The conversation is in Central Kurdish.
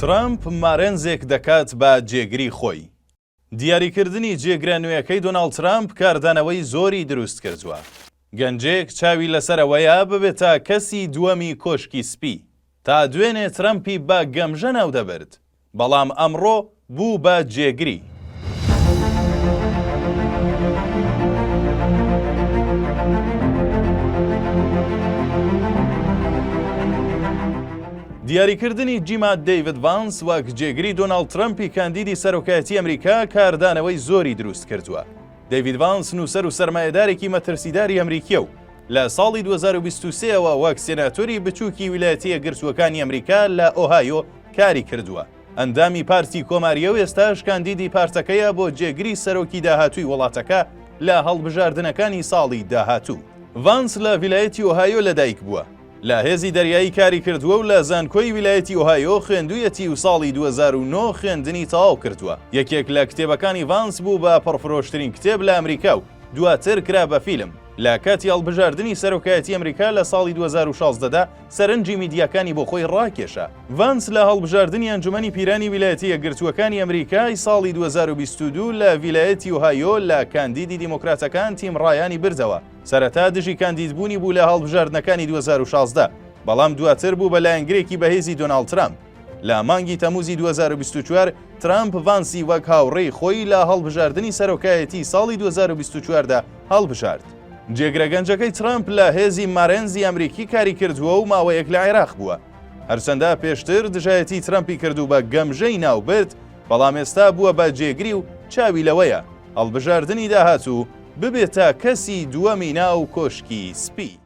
ترامپ مارەنزێک دەکات بە جێگری خۆی. دیاریکردنی جێگرە نوێیەکەی دۆناڵد ترامپ کاردانەوەی زۆری دروست کردووە. گەنجێک چاوی لەسەرەوەیە ببێتە کەسی دووەمی کۆشکی سپی. تا دوێنێ ترامپی بە گەمژە ناو دەبرد، بەڵام ئەمڕۆ بوو بە جێگری. دیاریکردنی جیما دەیڤید ڤانس وەک جێگری دۆناڵد ترامپی کاندیدی سەرۆکایەتی ئەمریکا کاردانەوەی زۆری دروست کردووە. دەیڤید ڤانس نووسەر و سەرمایەدارێکی مەترسیداری ئەمریکیە و لە ساڵی 2023ەوە وەک سێناتۆری بچووکی ویلایەتە یەکگرتووەکانی ئەمریکا لە ئۆهایۆ کاری کردووە. ئەندامی پارتی کۆماریە و ئێستاش کاندیدی پارتەکەیە بۆ جێگری سەرۆکی داهاتووی وڵاتەکە لە هەڵبژاردنەکانی ساڵی داهاتوو. ڤانس لە ویلایەتی ئۆهایۆ لەدایک بووە. لە هێزی دەریایی کاری کردووە و لە زانکۆی ویلایەتی ئۆهایۆ خوێندوویەتی و ساڵی 2009 خوێندنی تەواو کردووە. یەکێک لە کتێبەکانی ڤانس بوو بە پڕفرۆشترین کتێب لە ئەمریکا و دواتر کرا بە فیلم. لە کاتی هەڵبژاردننی سەرۆکایەتی ئەمریکا لە ساڵی 2016دا سەرنجی میدیاکانی بۆ خۆی ڕاکێشا. ڤانس لە هەڵبژاردننی ئەنجومەنی پیرانی ویلایەتە یەکگرتووەکانی ئەمریکای ساڵی 2022 لە ویلایەتی ئۆهایۆ لە کاندیدی دیموکراتەکان تیم ڕایانی بردەوە. سەرەتا دژی کاندیدبوونی بوو لە هەڵبژاردنەکانی 2016، بەڵام دواتر بوو بە لایەنگرێکی بەهێزی دۆناڵد ترامپ. لە مانگی تەمووزی 2024 ترامپ ڤانسی وەک هاوڕێی خۆی لە هەڵبژاردننی سەرۆکایەتی ساڵی 2024دا هەڵبژارد. جێگرە گەنجەکەی ترامپ لە هێزی مارەنزی ئەمریکی کاری کردووە و ماوەیەک لە عێراق بووە. هەرچەندە پێشتر دژایەتی ترامپی کردو بە گەمژەی ناوبرد، بەڵام ئێستا بووە بە جێگری و چاوی لەوەیە هەڵبژاردننی داهاتوو ببێتە کەسی دووەمی ناو کۆشکی سپی.